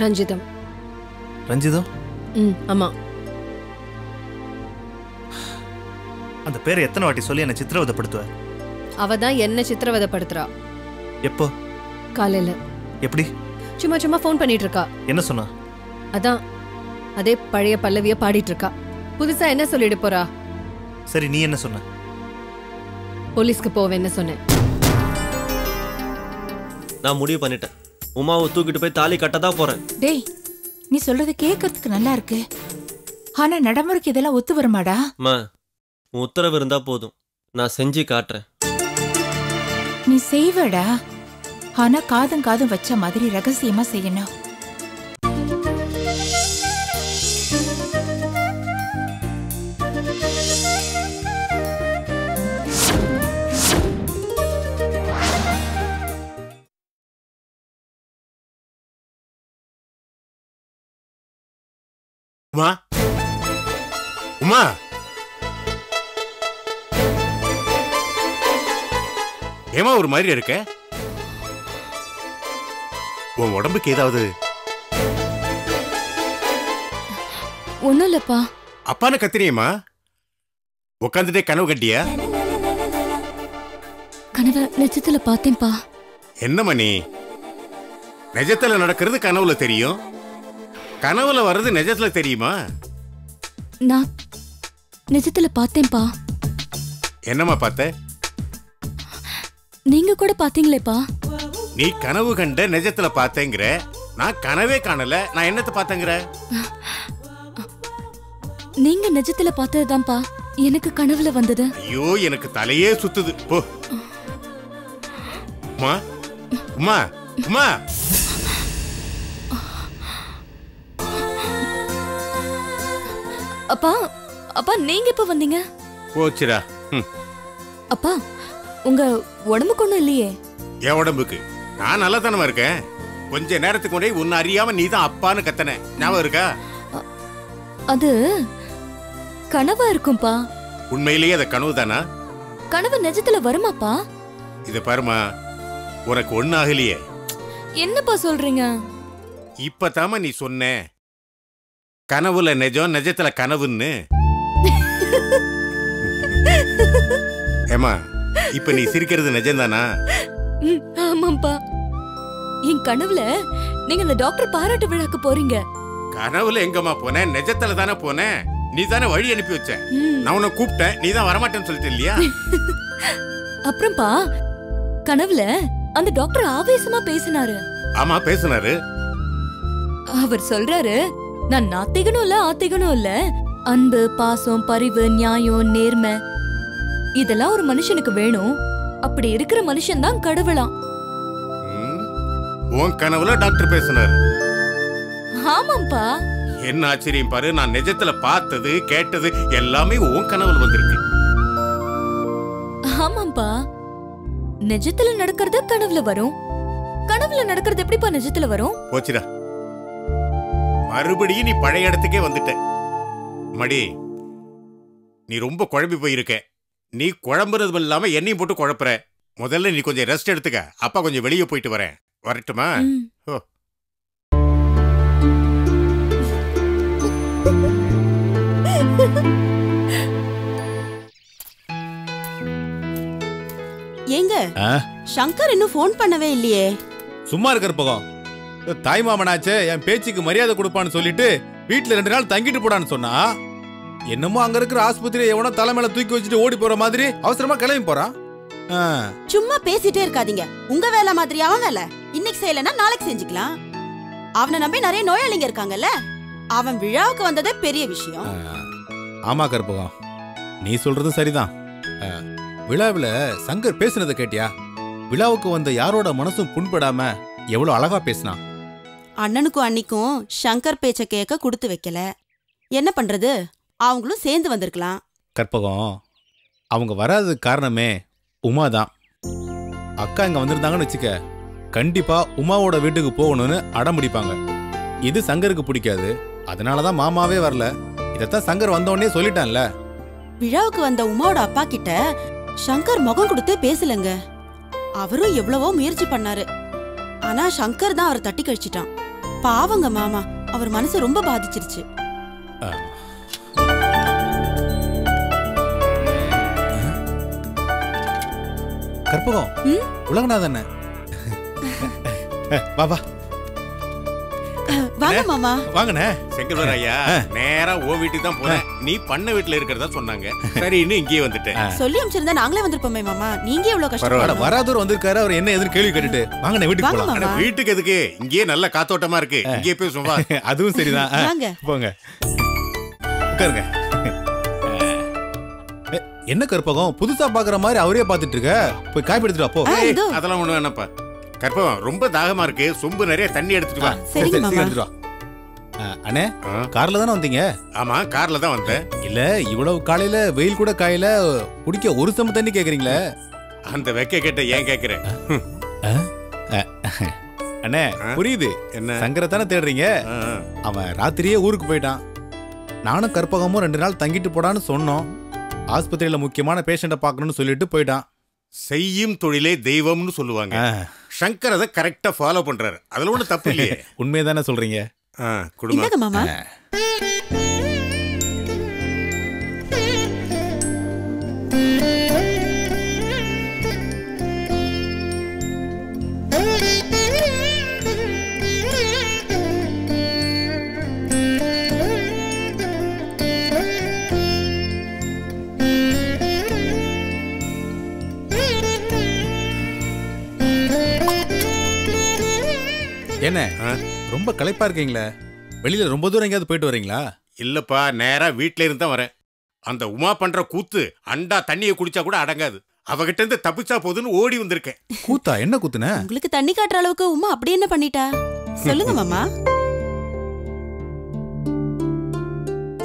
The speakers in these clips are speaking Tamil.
ரஞ்சிதம். ரஞ்சிதம்? ஆமா. அந்த பேரை எத்தனை வாட்டி சொல்லி என்ன சித்திரவதைப்படுத்துவ? அவ தான் என்ன சித்திரவதைப்படுத்துறா. எப்போ? காலையில. எப்படி? சும்மா சும்மா ஃபோன் பண்ணிட்டு இருக்கா. என்ன சொன்னா? அதான் அதே பழைய பல்லவிய பாடிட்டு இருக்கா. புதுசா என்ன சொல்லிட்டு போறா? சரி, நீ என்ன சொன்ன? போலீஸ்க்கு போவேன்னு சொன்னேன். நான் முடிவு பண்ணிட்டேன். உமாவை தூக்கிட்டு போய் தாலி கட்டதான் போறேன். டேய், நீ சொல்றது கேட்கறதுக்கு நல்லா இருக்கு. ஆனா நடைமுறைக்கு இதெல்லாம் ஒத்து வருமாடா? அம்மா, உன் உத்தரவு இருந்தா போதும், நான் செஞ்சு காட்டுறேன். நீ செய்வடா, ஆனா காதும் காதும் வச்ச மாதிரி ரகசியமா செய்யணும். உமா, உமா, ஏமா ஒரு மாதிரி இருக்க? உன் உடம்புக்கு ஏதாவது? ஒண்ணும் இல்லப்பா. அப்பான்னு கத்திரியம்மா? உட்காந்துட்டே கனவு கட்டியா? கனவு நிஜத்துல பார்த்தேன்பா. என்னம்மா நீ? நிஜத்துல நடக்கிறது கனவுல தெரியும், கனவுல வர்றது நிஜத்துல தெரியுமா? நான் நிஜத்துல பார்த்தேன்பா. என்னம்மா பார்த்த? நீங்க கூட பாத்தீங்களேப்பா. நீ கனவு கண்ட நிஜத்துல பார்த்தேங்கிற, நான் கனவே காணல, நான் என்னத்தை பார்த்தேங்கிற? நீங்க நிஜத்துல பார்த்ததுதான்ப்பா எனக்கு கனவுல வந்தது. ஐயோ, எனக்கு தலையே சுத்துது போ. உமா, உமா, உமா. அப்பா, அப்பா நீங்க எப்ப வந்தீங்க? போச்சுடா. அப்பா, உங்க உடம்புக்கு ஒண்ணும் இல்லையே? என் உடம்புக்கு நான் நல்லா தானமா இருக்கேன். கொஞ்ச நேரத்துக்கு முன்னாடி உன்னை அறியாம நீ தான் அப்பான்னு கத்தன, ஞாபகம் இருக்கா? அது கனவா இருக்கும்பா. உண்மையிலேயே அது கனவு தானா? கனவு நிஜத்துல வருமாப்பா? இத பாருமா, உனக்கு ஒண்ணு ஆகலையே. என்னப்பா சொல்றீங்க? இப்பதாம நீ சொன்ன கனவுல நிஜம், நிஜத்துல கனவுன்னு. ஏமா, இப்ப நீ சிரிக்கிறது நிஜம்தானா? ஆமாப்பா. என் கனவுல நீங்க அந்த டாக்டர் பாராட்டு விழாக்கு போறீங்க. கனவுல எங்கம்மா போன? நிஜத்துல தானே போன. நீ தானே வழி அனுப்பி வச்ச. நான் உன்னை கூப்பிட்டேன், நீ தான் வரமாட்டேன்னு சொல்லிட்டு இல்லையா? அப்புறம்பா, கனவுல அந்த டாக்டர் ஆவேசமா பேசினாரு. ஆமா, பேசினாரு. அவர் சொல்றாரு, நான் நாத்திகனும் இல்ல ஆத்திகனும் இல்ல, அன்பு, பாசம், பரிவு, நியாயம், நேர்மை இதெல்லாம் ஒரு மனுஷனுக்கு வேணும். அப்படி இருக்கிற மனுஷன் தான் கடவுளாம். உன் கனவுல டாக்டர் பேசினாரு? ஆமாம்பா. என்ன ஆச்சரியம் பாரு, நான் நிஜத்துல பார்த்தது கேட்டது எல்லாமே உன் கனவுல வந்திருக்கு. ஆமாம்பா, நிஜத்துல நடக்கிறது கனவுல வரும். கனவுல நடக்கிறது எப்படிப்பா நிஜத்துல வரும்? போச்சுடா, மறுபடியும் நீ பழைய இடத்துக்கே வந்துட்ட. மடி, நீ ரொம்ப குழம்பி போயிருக்க. நீ குழம்புறது இல்லாம என்னையும் போட்டு குழப்புற. முதல்ல நீ கொஞ்சம் ரெஸ்ட் எடுத்துக்க. அப்பா கொஞ்சம் வெளியே போயிட்டு வரேன். வரட்டுமா? ஓ, ஏங்க சங்கர் இன்னும் போன் பண்ணவே இல்லையே? சும்மா இருக்கிற பக்கம் தாய் மாமனாச்சே, என் பேச்சுக்கு மரியாதை கொடுப்பான்னு சொல்லிட்டு வீட்டுல 2 நாள் தங்கிட்டு போடான்னு சொன்னா, என்னமோ அங்க இருக்கிற ஆஸ்பத்திரியை எவனோ தலைமையில தூக்கி வச்சுட்டு ஓடி போற மாதிரி அவசரமா கிளம்பி போறான். சும்மா பேசிட்டே இருக்காதீங்க. உங்க வேலை மாதிரி அவன் வேலை. இன்னைக்கு செய்யலன்னா நாளைக்கு செஞ்சுக்கலாம். அவனை நம்பி நிறைய நோயாளிங்க இருக்காங்கல்ல. அவன் விழாவுக்கு வந்ததே பெரிய விஷயம். ஆமா கருப்பகம், நீ சொல்றதும் சரிதான். விழாவில் சங்கர் பேசுனதை கேட்டியா? விழாவுக்கு வந்த யாரோட மனசும் புண்படாம எவ்வளவு அழகா பேசினான். அண்ணனுக்கும் அன்னிக்கும் சங்கர் பேச்ச கேட்க கொடுத்து வைக்கல. என்ன பண்றது, அவங்களும் சேர்ந்து வந்திருக்கலாம். கற்பகம், அவங்க வராததுக்கு காரணமே உமா தான். அக்கா இங்க வந்திருந்தாங்கன்னு வச்சுக்க, கண்டிப்பா உமாவோட வீட்டுக்கு போகணும்னு அடம்பிடிப்பாங்க. இது சங்கருக்கு பிடிக்காது. அதனாலதான் மாமாவே வரல. இதத்தான் சங்கர் வந்தோடனே சொல்லிட்டான்ல. விழாவுக்கு வந்த உமாவோட அப்பா கிட்ட சங்கர் முகம் கொடுத்து பேசலங்க. அவரும் எவ்வளவோ முயற்சி பண்ணாரு. ஆனா சங்கர் தான் அவரை தட்டி கழிச்சிட்டான். பாவங்க மாமா, அவர் மனசு ரொம்ப பாதிச்சிருச்சு. கற்பகம், உலகநாதன் பாபா வாங்க மாமா. வாங்கண்ணே. செங்கல்வர் ஐயா, நேரா ஓ வீட்டுக்கு தான் போனேன். நீ பண்ண வீட்டுல இருக்கிறதா சொன்னாங்க. சரி, இன்னும் இங்கேயே வந்துட்டேன். சொல்லி அனுப்பிச்சிருந்தா நாங்களே வந்திருப்போமே மாமா. நீங்க எவ்வளவு கஷ்டப்பட. வராதூர் வந்திருக்காரு, அவர் என்ன எதுன்னு கேள்வி கேட்டுட்டு வாங்கண்ணே வீட்டுக்கு போலாம். வீட்டுக்கு எதுக்கு? இங்கேயே நல்ல காத்தோட்டமா இருக்கு, இங்கேயே போய் சும்மா. அதுவும் சரிதான், போங்க உட்காருங்க. என்ன கற்பகம், புதுசா பாக்குற மாதிரி அவரே பாத்துட்டு இருக்க? போய் காப்பி எடுத்துட்டு வா போ. அதெல்லாம் ஒண்ணு வேணாப்பா. கற்பகம், ரொம்ப தாகமா இருக்கு, சொம்பு நிறைய தண்ணி எடுத்துட்டு வா. எடுத்துட்டு வா. அண்ணே, கார்ல தானே வந்தீங்க? ஆமா, கார்ல தான் வந்தேன். இல்ல, இவ்வளவு காலையில வெயில் கூட காயில குடிக்க ஒரு சம்பு தண்ணி கேக்குறீங்களே? அந்த வெக்க கேட்ட ஏன் கேக்குறேன்? அண்ணே, புரியுது. என்ன சங்கரை தானே தேடுறீங்க? அவன் ராத்திரியே ஊருக்கு போயிட்டான். நானும் கற்பகமும் 2 நாள் தங்கிட்டு போடான்னு சொன்னோம். ஆஸ்பத்திரியில முக்கியமான பேஷண்ட பாக்கணும்னு சொல்லிட்டு போயிட்டான். செய்யும் தொழிலே தெய்வம்னு சொல்லுவாங்க. சங்கர் அதை கரெக்டா ஃபாலோ பண்றாரு, அதுல ஒண்ணு தப்பு இல்லையே. உண்மையதானே சொல்றீங்க? குடும்பம் மாமா. என்ன ரொம்ப களைப்பா இருக்கீங்களே? வெளியில ரொம்ப தூரம் எங்கேயாவது போயிட்டு வரீங்களா? இல்லப்பா, நேரா வீட்டுல இருந்து தான் வரேன். அந்த உமா பண்ற கூத்து, அண்டா தண்ணியை குடிச்சா கூட அடங்காது. அவகிட்ட இருந்து தப்பிச்சா போதுன்னு ஓடி வந்திருக்கேன். கூத்தா? என்ன கூத்துன? உங்களுக்கு தண்ணி காட்டுற அளவுக்கு உமா அப்படி என்ன பண்ணிட்டா? சொல்லுங்க மாமா.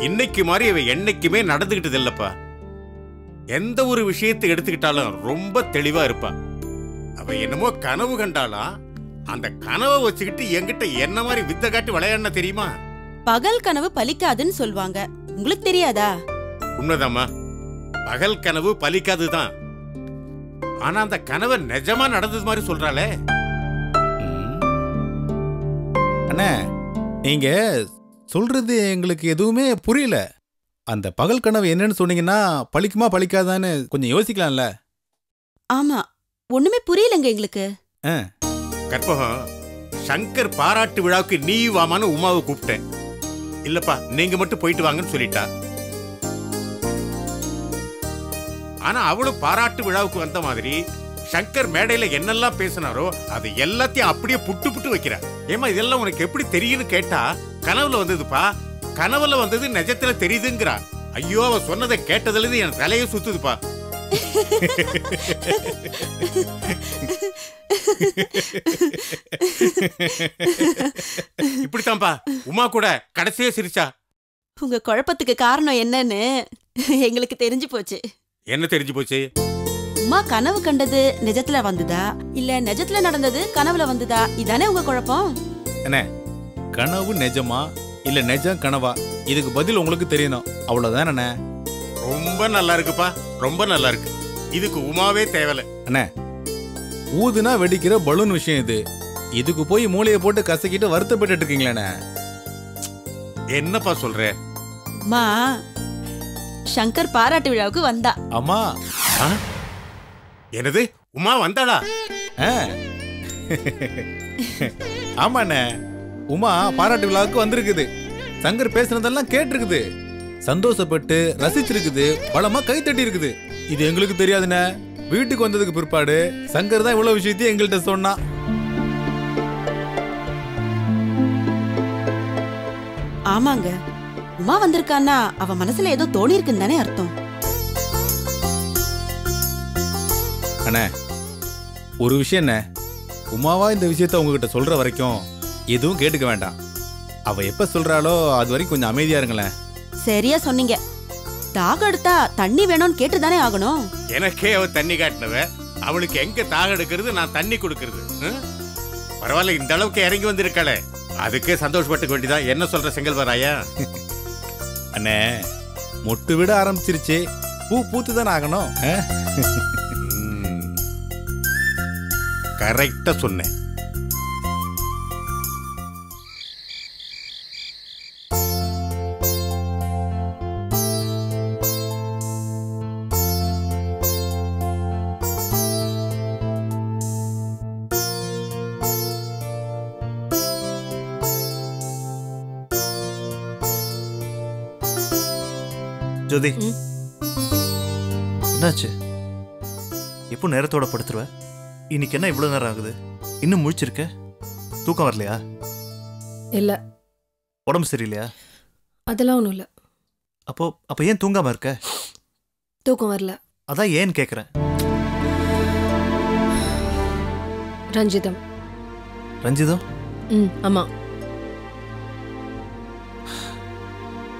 இன்னைக்கு மாதிரி இவ என்னைக்குமே நடந்துகிட்டது இல்லப்பா. எந்த ஒரு விஷயத்தை எடுத்துக்கிட்டாலும் ரொம்ப தெளிவா இருப்பா. அவ என்னமோ கனவு கண்டாலாம், அந்த கனவை வச்சுக்கிட்டு என்கிட்ட என்ன மாதிரி வித்த காட்டி விளையாடுன தெரியுமா? பகல் கனவு பலிக்காதுன்னு சொல்வாங்க, உங்களுக்கு தெரியாதா? உண்மைதாம்மா, பகல் கனவு பலிக்காதுதான். ஆனா அந்த கனவை நிஜமா நடந்தது மாதிரி சொல்றாளே. அண்ணே, நீங்க சொல்றது எங்களுக்கு எதுவுமே புரியல. அந்த பகல் கனவு என்னன்னு சொன்னீங்கன்னா பலிக்குமா பலிக்காதான்னு கொஞ்சம் யோசிக்கலாம்ல. ஆமா, ஒண்ணுமே புரியலங்க எங்களுக்கு. கற்பகம், சங்கர் பாராட்டு விழாவுக்கு நீ வாமான்னு உமாவை கூப்பிட்டேன். இல்லப்பா, நீங்க மட்டும் போயிட்டு வாங்கன்னு சொல்லிட்டா. ஆனா அவளும் பாராட்டு விழாவுக்கு வந்த மாதிரி சங்கர் மேடையில என்னெல்லாம் பேசினாரோ அது எல்லாத்தையும் அப்படியே புட்டு புட்டு வைக்கிறா. ஏமா, இதெல்லாம் உனக்கு எப்படி தெரியுன்னு கேட்டா, கனவுல வந்ததுப்பா, கனவுல வந்தது நிஜத்துல தெரியுதுங்கிறா. ஐயோ, அவ சொன்னதை கேட்டதுல இருந்து என் தலையே சுத்துதுப்பா. இப்படித்தான்பா உமா கூட கடைசியே சிரிச்சா. உங்க குழப்பத்துக்கு காரணம் என்னன்னு எங்களுக்கு தெரிஞ்சு போச்சு. என்ன தெரிஞ்சு போச்சு? உமா கனவு கண்டது நிஜத்துல வந்ததா, இல்ல நிஜத்துல நடந்தது கனவுல வந்ததா? இதானே உங்க குழப்பம். என்ன, கனவு நிஜமா இல்ல நிஜம் கனவா? இதுக்கு பதில் உங்களுக்கு தெரியணும், அவ்வளவுதானே? ரொம்ப நல்லா இருக்குப்பா, ரொம்ப நல்லா இருக்கு. இதுக்கு உமாவே தேவல. அண்ணே, ஊதுனா வெடிக்கிற பலூன் விஷயம் இது. இதுக்கு போய் மூளையை போட்டு கசக்கிட்டு வருத்தப்பட்டு இருக்கீங்களே. என்னப்பா சொல்ற? அம்மா, சங்கர் பாராட்டு விழாவுக்கு வந்தா. அம்மா, என்னது? உமா வந்தாளா? ஆமாண்ணே, உமா பாராட்டு விழாவுக்கு வந்திருக்குது. சங்கர் பேசுனதெல்லாம் கேட்டிருக்குது, சந்தோஷப்பட்டு ரசிச்சிருக்குது, பலமா கை தட்டி இருக்குது. இது எங்களுக்கு தெரியாதுண்ணே. வீட்டுக்கு வந்ததுக்கு பிற்பாடு சங்கர் தான் இவ்வளவு விஷயத்தையும் எங்கள்கிட்ட சொன்னா. ஆமாங்க, உமா வந்திருக்கான்னா அவ மனசுல ஏதோ தோணி இருக்குன்னு தானே அர்த்தம். அண்ணே, ஒரு விஷயம் என்ன, உமாவா இந்த விஷயத்த உங்ககிட்ட சொல்ற வரைக்கும் எதுவும் கேட்டுக்க வேண்டாம். அவ எப்ப சொல்றாளோ அது வரைக்கும் கொஞ்சம் அமைதியா இருங்களேன். சரியா சொன்னீங்க. தாக எடுத்தா தண்ணி வேணும்னு கேட்டுதானே ஆகணும். எனக்கே அவ தண்ணி காட்டினவ, அவளுக்கு எங்க தாக எடுக்கிறது, நான் தண்ணி கொடுக்கறது. பரவாயில்ல, இந்த அளவுக்கு இறங்கி வந்திருக்காளே, அதுக்கே சந்தோஷப்பட்டுக்க வேண்டியதான். என்ன சொல்ற செங்கல்வராயா? அண்ணே, மொட்டு விட ஆரம்பிச்சிருச்சு, பூ பூத்து தானே ஆகணும். கரெக்டா சொன்னேன். ஜோதி என்னாச்சு? எப்போ நேரத்தோட படுத்துருவ? இன்னைக்கு என்ன இவ்வளவு நேரம் ஆகுது? இன்னும் முழிச்சிருக்க? தூக்கம் வரலையா? இல்ல. உடம்பு சரியில்லையா? அதெல்லாம் ஒண்ணும் இல்ல. அப்போ ஏன் தூங்காம இருக்க? தூக்கம் வரல. அதான் ஏன் கேக்குறேன். ரஞ்சிதம். ரஞ்சிதம்? ஆமா.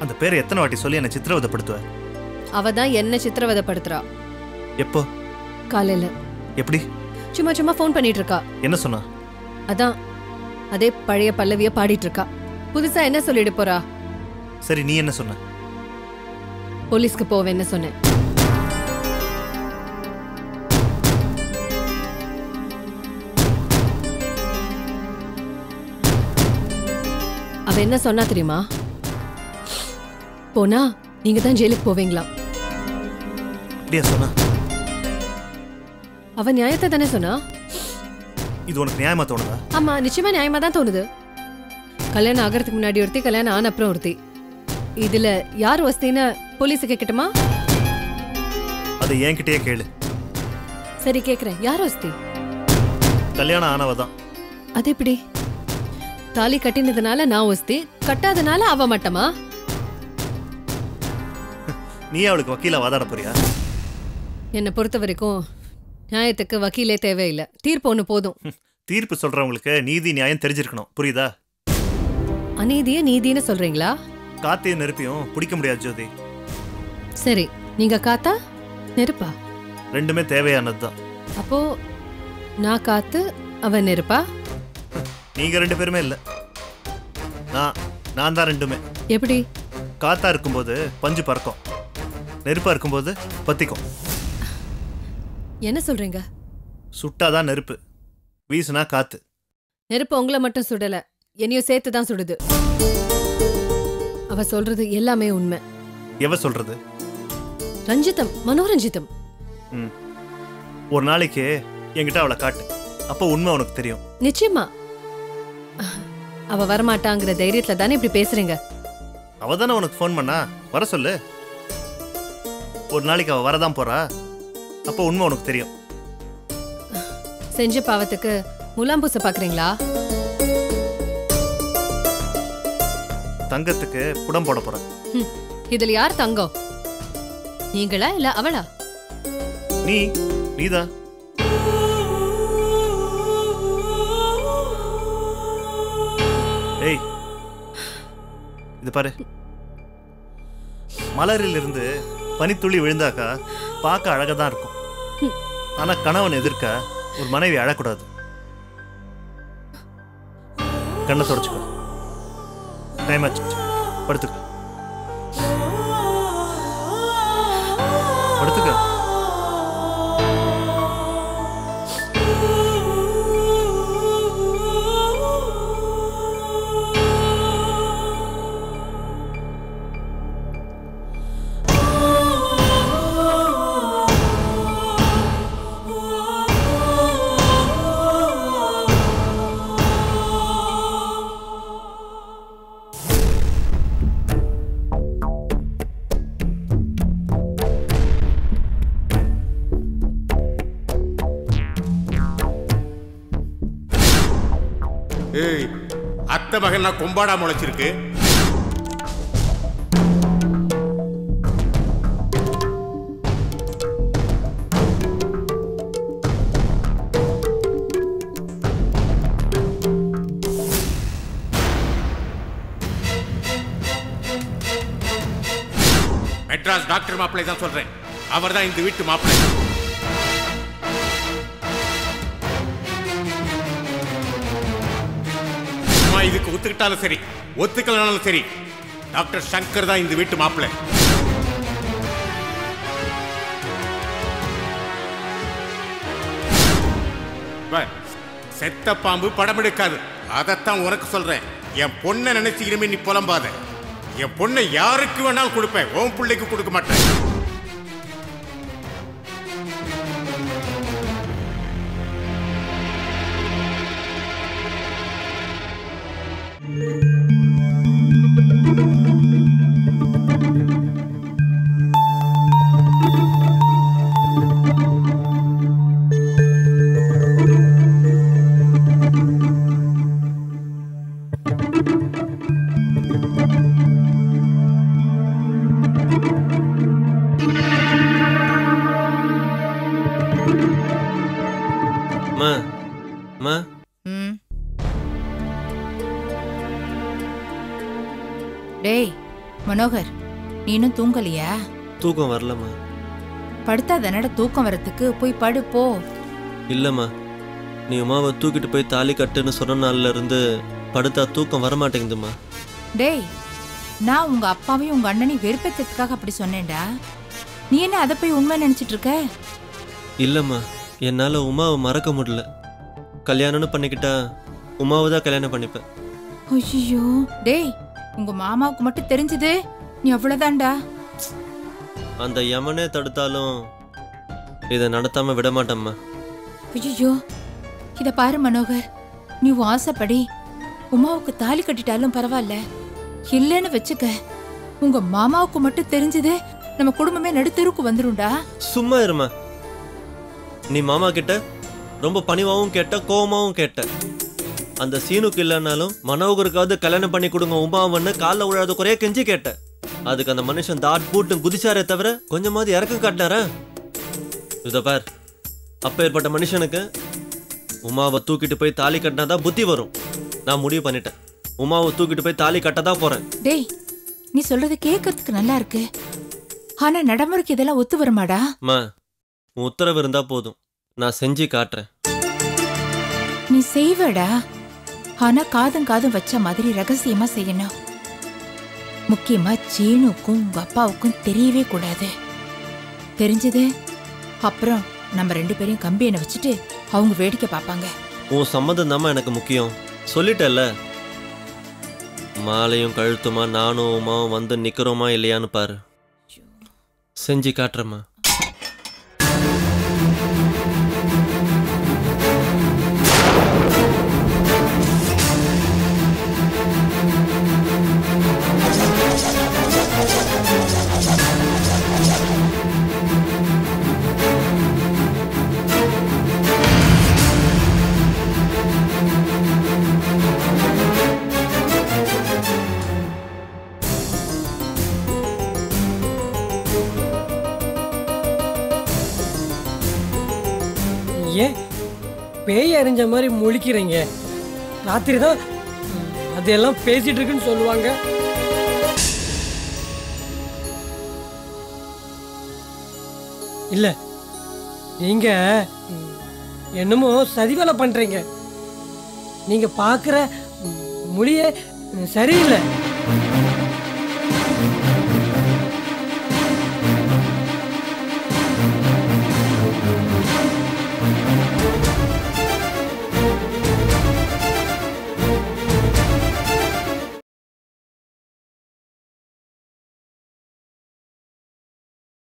அந்த பேரை எத்தனை வாட்டி சொல்லி என்ன சித்திரவதைப்படுத்துவ? அவ தான் என்ன சித்திரவதைப்படுத்துறா. எப்போ? காலையில. எப்படி? சும்மா சும்மா ஃபோன் பண்ணிட்டு இருக்கா. என்ன சொன்னா? அதான் அதே பழைய பல்லவிய பாடிட்டு இருக்கா. புதுசா என்ன சொல்லிட்டு போறா? சரி, நீ என்ன சொன்ன? போலீஸ்க்கு போவேன்னு சொன்னேன். அவ என்ன சொன்னா தெரியுமா? போனா நீங்க தான் ஜெயிலுக்கு போவீங்களா. அப்படியா சொன்னா? அவ நியாயத்தை தானே சொன்னா. இது உனக்கு நியாயமா தோணுதா? ஆமா, நிச்சயமா நியாயமா தான் தோணுது. கல்யாணம் ஆகிறதுக்கு முன்னாடி ஒருத்தி, கல்யாணம் ஆன அப்புறம் ஒருத்தி. இதுல யார் வசதின்னு போலீஸ் கேட்கட்டுமா? அது என்கிட்டயே கேளு. சரி, கேக்குறேன். யார் வசதி? கல்யாணம் ஆனவதான். அது எப்படி? தாலி கட்டினதுனால நான் வசதி, கட்டாதனால அவ மட்டமா? நீ அவளுக்கு வக்கீலா வாதாட போறியா? என்னை பொறுத்த வரைக்கும் நியாயத்துக்கு வக்கீலே தேவையில்லை. தீர்ப்பு ஒண்ணு போதும். தீர்ப்பு சொல்றவங்களுக்கு நீதி நியாயம் தெரிஞ்சிருக்கணும். புரியுதா? அநீதிய நீதின்னு சொல்றீங்களா? காத்தையும் நெருப்பையும் பிடிக்க முடியாது ஜோதி. சரி, நீங்க காத்தா நெருப்பா? ரெண்டுமே தேவையானதுதான். அப்போ நான் காத்து, அவ நெருப்பா? நீங்க ரெண்டு பேருமே இல்ல, நான் தான் ரெண்டுமே. எப்படி? காத்தா இருக்கும்போது பஞ்சு பறக்கும், நெருப்பா இருக்கும்போது பத்திக்கும். என்ன சொல்றீங்க? சுட்டாதான் நெருப்பு, வீசுனா காத்து. நெருப்பு உங்களை மட்டும் சுடல, என்னையும் சேர்த்து தான் சுடுது. அவ சொல்றது எல்லாமே உண்மை. எவ சொல்றது? ரஞ்சிதம், மனோரஞ்சிதம். ஒரு நாளைக்கு என்கிட்ட அவளை காட்டு, அப்போ உண்மை உனக்கு தெரியும். நிச்சயமா. அவ வரமாட்டாங்கிற தைரியத்துல தானே இப்படி பேசுறீங்க? அவ தானே உனக்கு ஃபோன் பண்ணா, வர சொல்லு. ஒரு நாளைக்கு அவ வரதான் போறா, அப்போ உண்மை உனக்கு தெரியும். செஞ்ச பாவத்துக்கு முலாம் பூச பாக்குறீங்களா? தங்கத்துக்கு புடம் போட போற. இதுல யார் தங்கம்? நீங்களா இல்ல அவளா? நீதான். ஏய், இது பாரு. மலரில் இருந்து பனித்துளி விழுந்தாக்கா பார்க்க அழகாதான் இருக்கும். ஆனா கணவன் எதிர்க்க ஒரு மனைவி அழக்கூடாது. கண்ணை தொடச்சுக்கோ. டைம் ஆச்சு, படுத்துக்க. படுத்துக்க. ஏய், அத்தை மகன் நான் கொம்பாடா முளைச்சிருக்கு. மெட்ராஸ் டாக்டர் மாப்பிள்ளை தான் சொல்றேன். அவர் தான் இந்த வீட்டு மாப்பிள்ளை. இதுக்கு ஒத்துக்கிட்டாலும் சரி, ஒத்துக்கலனாலும் சரி, டாக்டர் சங்கர் தான் இந்த வீட்டு மாப்பிள்ளை. செத்த பாம்பு படம் எடுக்காது. அதைத்தான் உனக்கு சொல்றேன். என் பொண்ணை நினைச்சு இனிமே நீ புலம்பாத. என் பொண்ணை யாருக்கு வேணாலும் கொடுப்பேன், உன் பிள்ளைக்கு கொடுக்க மாட்டேன். மா மா ம். டேய் மனோகர், நீ இன்னும் தூங்கலையா? தூக்கம் வரலம்மா. படுத்தா தானடா தூக்கம் வரத்துக்கு, போய் படு போ. இல்லைம்மா, நீ உமாவை தூக்கிட்டு போய் தாலி கட்டுன்னு சொன்ன நாள்ல இருந்து படுத்தா தூக்கம் வரமாட்டேங்குதும்மா. டேய், நான் உங்க அப்பாவையும் உங்க அண்ணனையும் வெறுப்பேற்றதுக்காக அப்படி சொன்னேன்டா. நீ என்ன அதை போய் உண்மை நினைச்சிட்டு இருக்க? இல்லைம்மா, என்னால் உமாவை மறக்க முடியல. கல்யாணம்னு பண்ணிக்கிட்டா உமாவை தான் கல்யாணம் பண்ணிப்பேன். ஐயோ டேய், உங்க மாமாவுக்கு மட்டும் தெரிஞ்சது நீ அவ்வளவுதான்டா. அந்த யமனே தடுத்தாலும் இதை நடத்தாம விட மாட்டேம்மா. ஐயோ, இத பாரு மனோகர், நீ உன் ஆசைப்படி உமாவுக்கு தாலி கட்டிட்டாலும் பரவாயில்ல. இல்லைன்னு வச்சுக்க, உங்க மாமாவுக்கு மட்டும் தெரிஞ்சது நம்ம குடும்பமே நடுத்தெருக்கு வந்துரும்டா. சும்மா இருமா. நீ மாமா கிட்ட ரொம்ப பணிவாகவும் கேட்ட, கோவமாகவும் கேட்ட. அந்த சீனுக்கு இல்லைன்னாலும் மனோகருக்காவது கல்யாணம் பண்ணி கொடுங்க உமாவன்னு காலில் விழாத குறைய கெஞ்சி கேட்ட. அதுக்கு அந்த மனுஷன் தாட் பூட்டு குதிச்சாரே தவிர கொஞ்சமாவது இறக்கம் காட்டினாரா? இதை பார், அப்ப ஏற்பட்ட மனுஷனுக்கு உமாவை தூக்கிட்டு போய் தாலி கட்டினாதான் புத்தி வரும். நான் முடிவு பண்ணிட்டேன், உமாவை தூக்கிட்டு போய் தாலி கட்டதான் போறேன். டேய், நீ சொல்றது கேட்கறதுக்கு நல்லா இருக்கு, ஆனா நடைமுறைக்கு இதெல்லாம் ஒத்து வருமாடா? மா, உன் உத்தரவு இருந்தா போதும், நான் செஞ்சு காட்டுறேன். நீ செய்வடா, ஆனா காதும் காதும் வச்ச மாதிரி ரகசியமா செய்யணும். முக்கியமா சீனுக்கும் உங்க அப்பாவுக்கும் தெரியவே கூடாது. தெரிஞ்சது அப்புறம் நம்ம 2 பேரையும் கம்பி எண்ணெய் வச்சுட்டு அவங்க வேடிக்கை பார்ப்பாங்க. உன் சம்மதம் தாம்மா எனக்கு முக்கியம். சொல்லிட்டல்ல, மாலையும் கழுத்துமா நானும் உமாவும் வந்து நிக்கிறோமா இல்லையான்னு பாரு. செஞ்சு காட்டுறேம்மா. ஏன் பேய் அறிஞ்ச மாதிரி முழிக்கிறீங்க? ராத்திரி தான் அதெல்லாம் பேசிட்டு இருக்குன்னு சொல்லுவாங்க. இல்ல, நீங்க என்னமோ சதி வேலை பண்றீங்க. நீங்க பாக்குற மொழியே சரியில்லை.